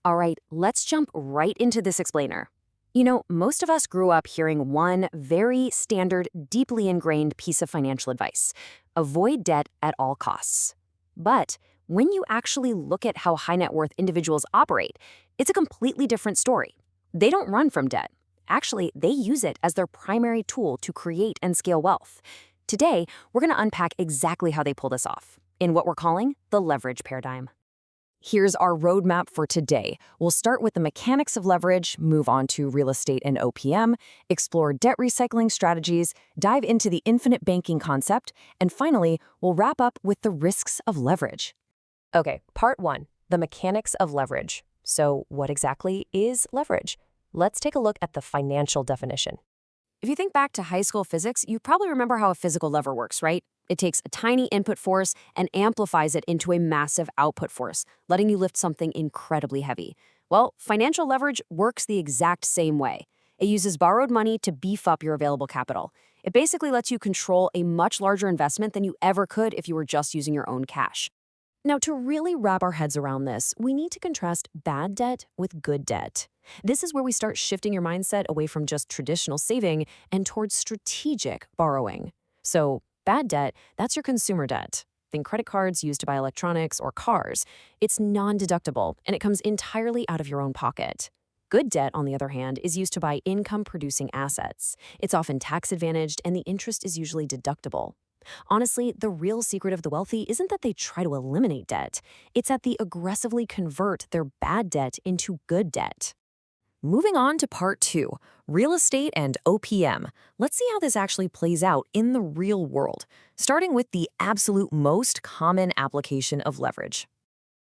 All right, let's jump right into this explainer. You know, most of us grew up hearing one very standard, deeply ingrained piece of financial advice: avoid debt at all costs. But when you actually look at how high net worth individuals operate, it's a completely different story. They don't run from debt. Actually, they use it as their primary tool to create and scale wealth. Today, we're going to unpack exactly how they pull this off in what we're calling the leverage paradigm. Here's our roadmap for today. We'll start with the mechanics of leverage, move on to real estate and OPM, explore debt recycling strategies, dive into the infinite banking concept, and finally, we'll wrap up with the risks of leverage. Okay, part one, the mechanics of leverage. So what exactly is leverage? Let's take a look at the financial definition. If you think back to high school physics, you probably remember how a physical lever works, right? It takes a tiny input force and amplifies it into a massive output force, letting you lift something incredibly heavy. Well, financial leverage works the exact same way. It uses borrowed money to beef up your available capital. It basically lets you control a much larger investment than you ever could if you were just using your own cash. Now, to really wrap our heads around this, we need to contrast bad debt with good debt. This is where we start shifting your mindset away from just traditional saving and towards strategic borrowing. So, bad debt, that's your consumer debt. Think credit cards used to buy electronics or cars. It's non-deductible, and it comes entirely out of your own pocket. Good debt, on the other hand, is used to buy income-producing assets. It's often tax-advantaged, and the interest is usually deductible. Honestly, the real secret of the wealthy isn't that they try to eliminate debt. It's that they aggressively convert their bad debt into good debt. Moving on to part two, real estate and OPM. Let's see how this actually plays out in the real world, starting with the absolute most common application of leverage.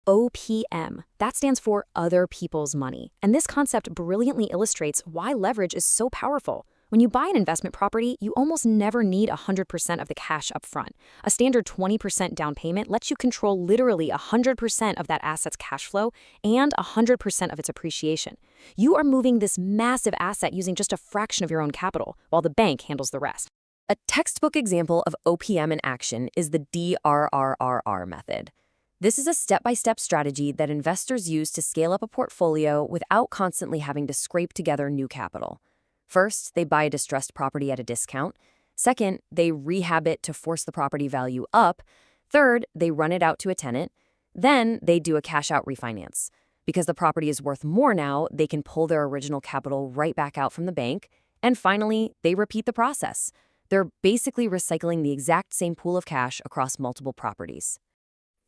OPM. That stands for other people's money. And this concept brilliantly illustrates why leverage is so powerful. When you buy an investment property, you almost never need 100% of the cash up front. A standard 20% down payment lets you control literally 100% of that asset's cash flow and 100% of its appreciation. You are moving this massive asset using just a fraction of your own capital, while the bank handles the rest. A textbook example of OPM in action is the DRRRR method. This is a step-by-step strategy that investors use to scale up a portfolio without constantly having to scrape together new capital. First, they buy a distressed property at a discount. Second, they rehab it to force the property value up. Third, they run it out to a tenant. Then they do a cash-out refinance. Because the property is worth more now, they can pull their original capital right back out from the bank. And finally, they repeat the process. They're basically recycling the exact same pool of cash across multiple properties.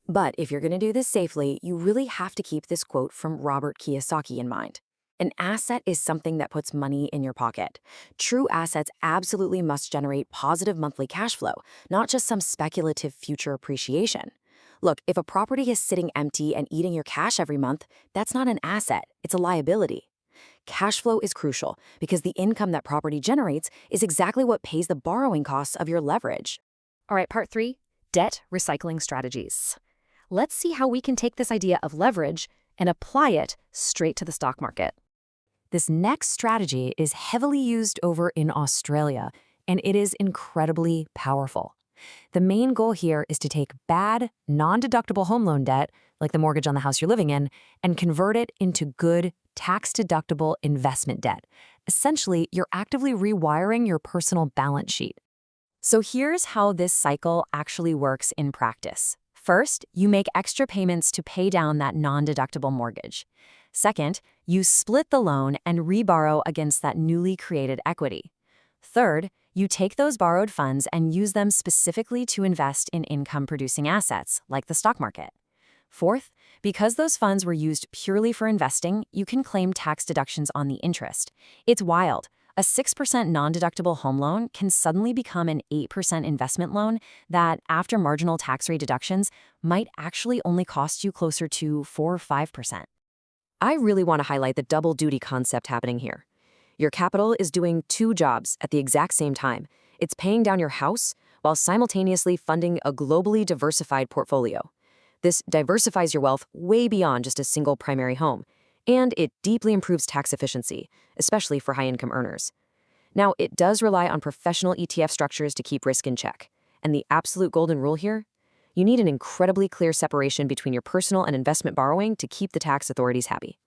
But if you're going to do this safely, you really have to keep this quote from Robert Kiyosaki in mind. An asset is something that puts money in your pocket. True assets absolutely must generate positive monthly cash flow, not just some speculative future appreciation. Look, if a property is sitting empty and eating your cash every month, that's not an asset, it's a liability. Cash flow is crucial because the income that property generates is exactly what pays the borrowing costs of your leverage. All right, part three, debt recycling strategies. Let's see how we can take this idea of leverage and apply it straight to the stock market. This next strategy is heavily used over in Australia, and it is incredibly powerful. The main goal here is to take bad, non-deductible home loan debt, like the mortgage on the house you're living in, and convert it into good, tax-deductible investment debt. Essentially, you're actively rewiring your personal balance sheet. So here's how this cycle actually works in practice. First, you make extra payments to pay down that non-deductible mortgage. Second, you split the loan and reborrow against that newly created equity. Third, you take those borrowed funds and use them specifically to invest in income-producing assets, like the stock market. Fourth, because those funds were used purely for investing, you can claim tax deductions on the interest. It's wild. A 6% non-deductible home loan can suddenly become an 8% investment loan that, after marginal tax rate deductions, might actually only cost you closer to 4 or 5%. I really want to highlight the double duty concept happening here. Your capital is doing two jobs at the exact same time. It's paying down your house while simultaneously funding a globally diversified portfolio. This diversifies your wealth way beyond just a single primary home, and it deeply improves tax efficiency, especially for high-income earners. Now, it does rely on professional ETF structures to keep risk in check. And the absolute golden rule here? You need an incredibly clear separation between your personal and investment borrowing to keep the tax authorities happy.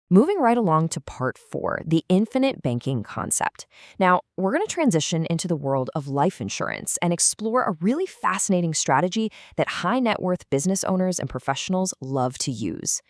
Moving right along to part 4, the infinite banking concept. Now, we're going to transition into the world of life insurance and explore a really fascinating strategy that high net worth business owners and professionals love to use.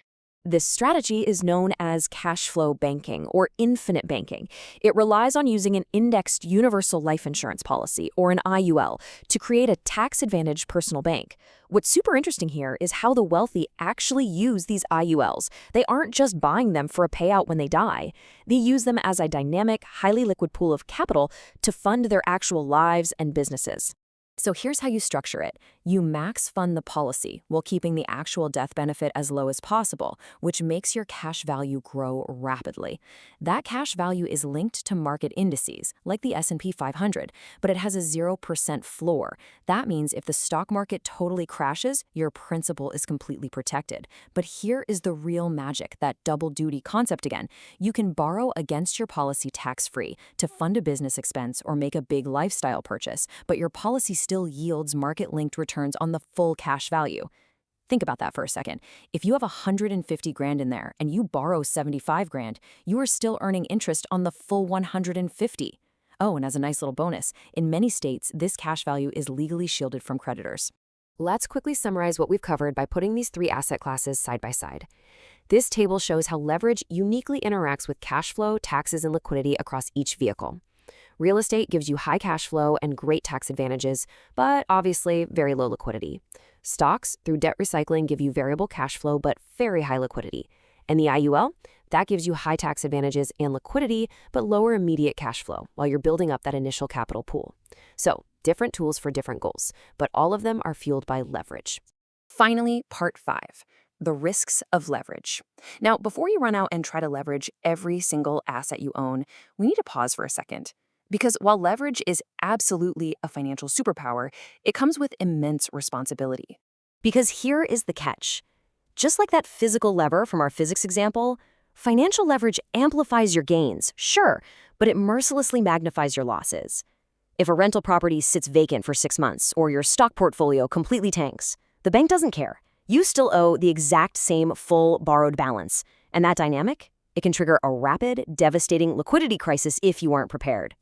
This strategy is known as cash flow banking or infinite banking. It relies on using an indexed universal life insurance policy, or an IUL, to create a tax-advantaged personal bank. What's super interesting here is how the wealthy actually use these IULs. They aren't just buying them for a payout when they die. They use them as a dynamic, highly liquid pool of capital to fund their actual lives and businesses. So here's how you structure it. You max fund the policy while keeping the actual death benefit as low as possible, which makes your cash value grow rapidly. That cash value is linked to market indices, like the S&P 500, but it has a 0% floor. That means if the stock market totally crashes, your principal is completely protected. But here is the real magic, that double duty concept again. You can borrow against your policy tax-free to fund a business expense or make a big lifestyle purchase, but your policy still yields market-linked returns on the full cash value. Think about that for a second. If you have 150 grand in there and you borrow 75 grand, you are still earning interest on the full 150. Oh, and as a nice little bonus, in many states, this cash value is legally shielded from creditors. Let's quickly summarize what we've covered by putting these 3 asset classes side by side. This table shows how leverage uniquely interacts with cash flow, taxes, and liquidity across each vehicle. Real estate gives you high cash flow and great tax advantages, but obviously very low liquidity. Stocks, through debt recycling, give you variable cash flow but very high liquidity. And the IUL, that gives you high tax advantages and liquidity, but lower immediate cash flow while you're building up that initial capital pool. So, different tools for different goals, but all of them are fueled by leverage. Finally, part 5. The risks of leverage. Now, before you run out and try to leverage every single asset you own, we need to pause for a second. Because while leverage is absolutely a financial superpower, it comes with immense responsibility. Because here is the catch. Just like that physical lever from our physics example, financial leverage amplifies your gains, sure, but it mercilessly magnifies your losses. If a rental property sits vacant for 6 months or your stock portfolio completely tanks, the bank doesn't care. You still owe the exact same full borrowed balance. And that dynamic, it can trigger a rapid, devastating liquidity crisis if you aren't prepared.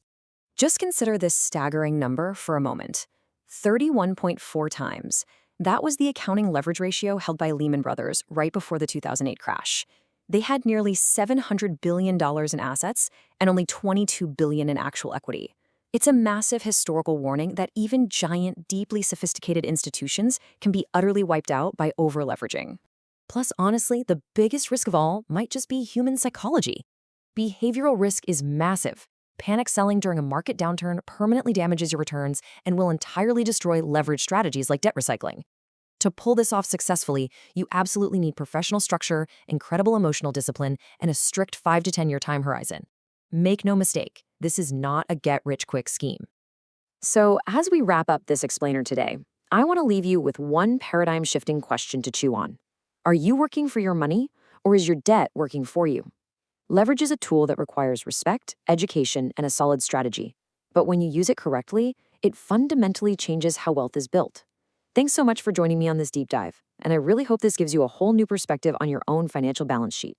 Just consider this staggering number for a moment. 31.4 times. That was the accounting leverage ratio held by Lehman Brothers right before the 2008 crash. They had nearly $700 billion in assets and only $22 billion in actual equity. It's a massive historical warning that even giant, deeply sophisticated institutions can be utterly wiped out by over-leveraging. Plus, honestly, the biggest risk of all might just be human psychology. Behavioral risk is massive. Panic selling during a market downturn permanently damages your returns and will entirely destroy leverage strategies like debt recycling. To pull this off successfully, you absolutely need professional structure, incredible emotional discipline, and a strict 5 to 10 year time horizon. Make no mistake, this is not a get-rich-quick scheme. So, as we wrap up this explainer today, I want to leave you with one paradigm-shifting question to chew on. Are you working for your money, or is your debt working for you? Leverage is a tool that requires respect, education, and a solid strategy. But when you use it correctly, it fundamentally changes how wealth is built. Thanks so much for joining me on this deep dive, and I really hope this gives you a whole new perspective on your own financial balance sheet.